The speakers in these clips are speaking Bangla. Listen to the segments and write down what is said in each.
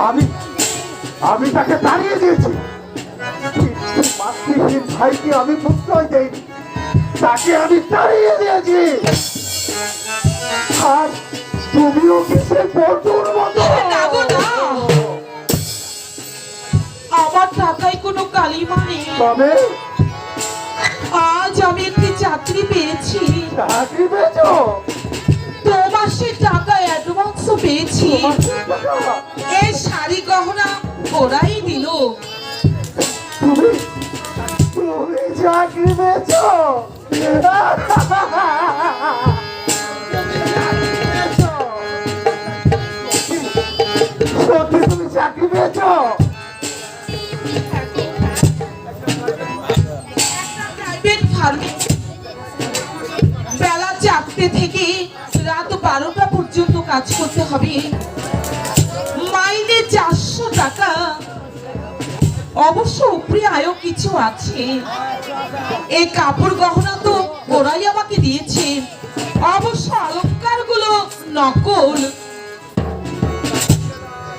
আমি আমি তাকে তাড়িয়ে দিয়েছি, মাতৃহীন ভাইকে আমি প্রশ্রয় দেইনি, তাকে আমি তাড়িয়ে দিয়েছি। আর তুমিও কিসের বন্ধুর মতো? আমার টাকায় কোনো কালিমা নেই। তবে আজ আমি একটি চাকরি পেয়েছি। চাকরি পেয়েছো? 2 মাসের টাকা অ্যাডভান্স পেয়েছি। এই শাড়ি গহনা ওরাই দিল। তুমি তুমি চাকরি পেয়েছো? সত্যি তুমি চাকরি পেয়েছো? প্রাইভেট ফার্মে বেলা 4টে থেকে রাত 12টা পর্যন্ত কাজ করতে হবে। মাইনে 400 টাকা। অবশ্য উপরে আয়ও কিছু আছে। এই কাপড় গহনা তো ওরাই আমাকে দিয়েছে। অবশ্য অলংকার গুলো নকল।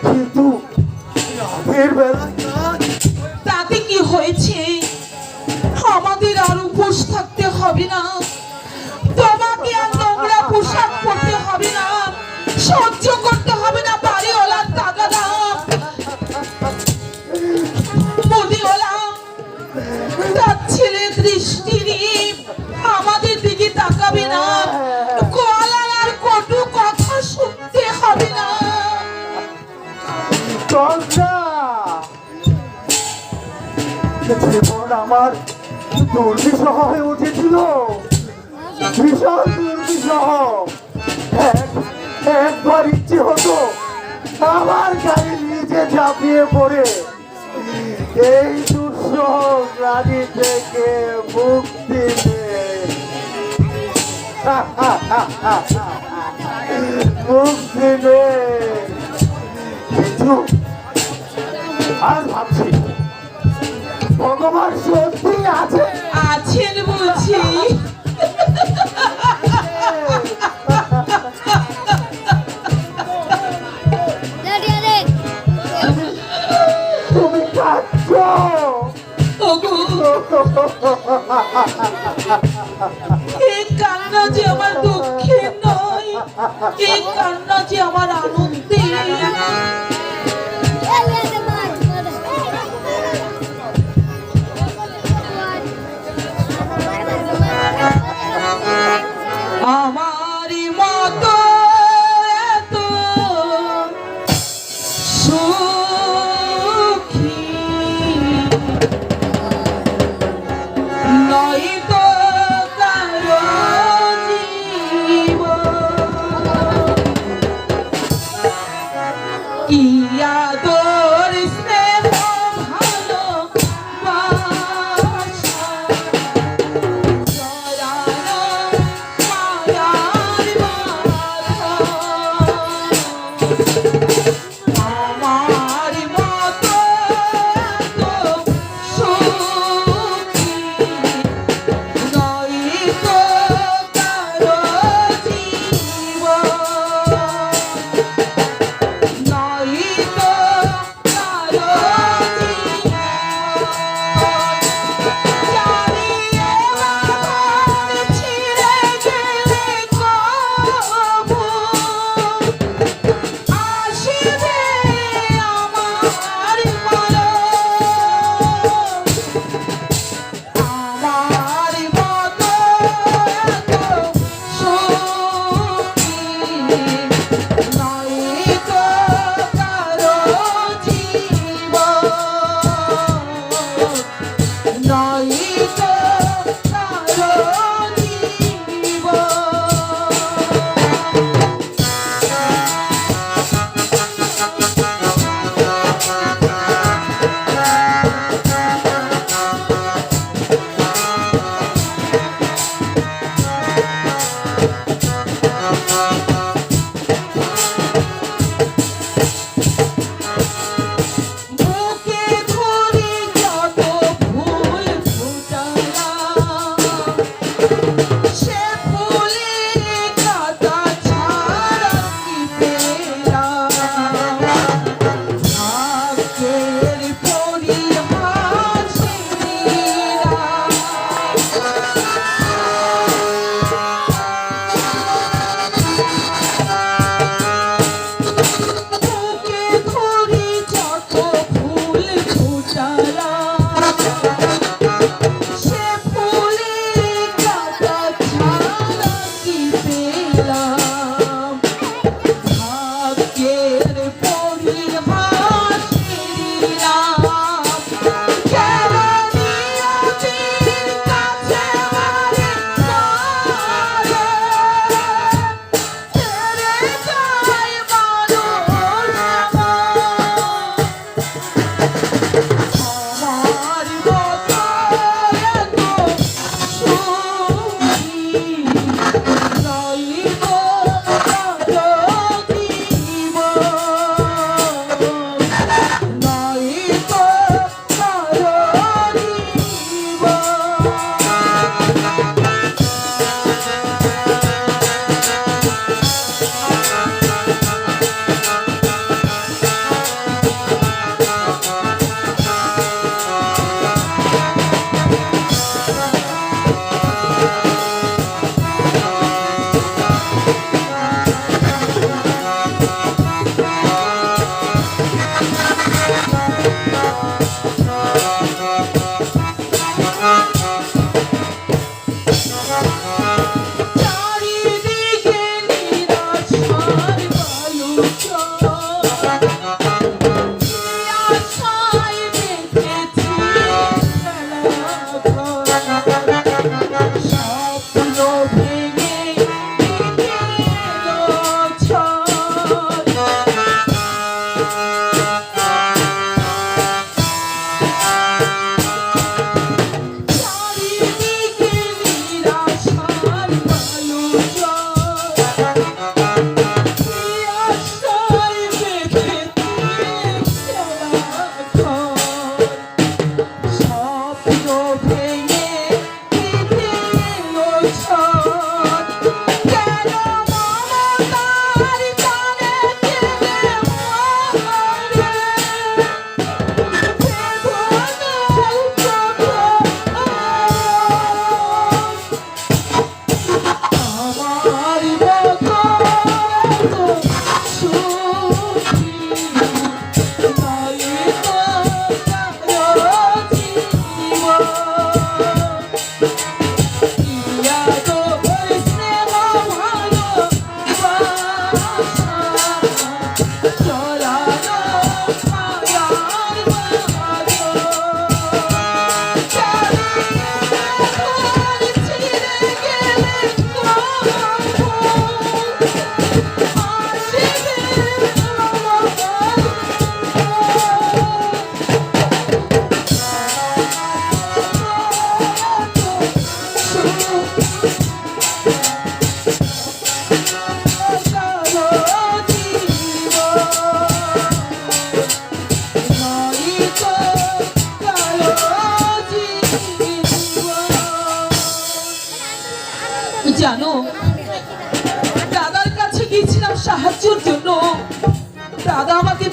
কিন্তু রাতের বেলায় তাতে কি হয়েছে? আমাদের আর উপোস থাকতে হবে না। তোমাকে আর নোংরা পোশাক পরতে হবে না। সহ্য করতে হবে না বাড়িওয়ালার তাগাদা। মুদিওয়ালা তার ছেলে দৃষ্টি নিয়ে আমাদের দিকে তাকাবে না। গলার আর কটু কথা শুনতে হবে না। জীবন আমার দুর্বিষহ হয়ে উঠেছিল, ভীষণ দুর্বিষহ। একবার ইচ্ছে হতো আমার গাড়ি নিচে ঝাঁপিয়ে পড়ে এই দুঃসহ গাড়ি থেকে মুক্তি মুক্তি কিন্তু আর ভাবছি ভগবান সত্যি আছে, আছেন বলছি। তুমি কাঁদছো? এই কান্না যে আমার দুঃখের নয়, এই কান্না যে আমার আনন্দের। আমারই মতো এত সুখী নয় তো কারো জীবন। কি আদর স্নেহ ভালোবাসা জড়ানো মায়ার বাঁধন। আমার মতো এত সুখী নয় তো কারো জীবন। নয় তো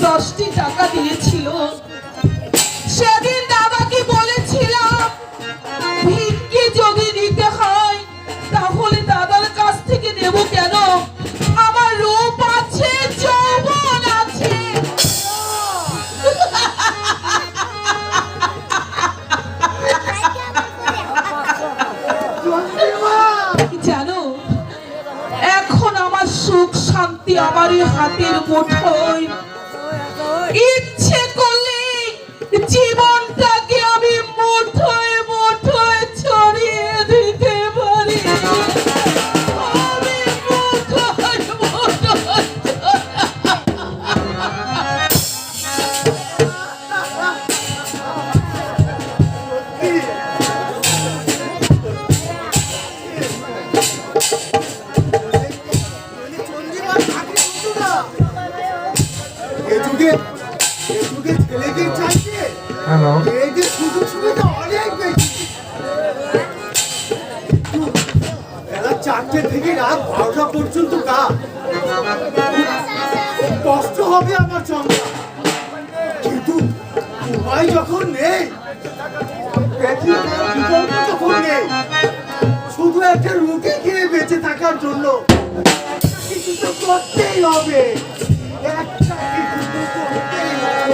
10টি টাকা দিয়েছিল। সেদিন দাদাকে বলেছিলাম ভিক্ষে যদি নিতে হয় তাহলে দাদার কাছ থেকে নেব কেন, আমার রূপ আছে, যৌবন আছে। জানো, এখন আমার সুখ শান্তি আমারই হাতের মুঠোয়। ইচ্ছে করলে জীবনটাকে আমি মুঠোয় মুঠোয় ছড়িয়ে দিতে পারি। আমি মুঠোয় মুঠোয় হ্যালো, বেলা 4টে থেকে রাত 12টা পর্যন্ত কাজ। কষ্ট হবে আমার চন্দ্রা, কিন্তু উপায় যখন নেই, বিকল্প যখন নেই, শুধু একটা রুটি খেয়ে বেঁচে থাকার জন্য কিছু তো করতেই হবে। একটা কিছু তো করতেই হবে।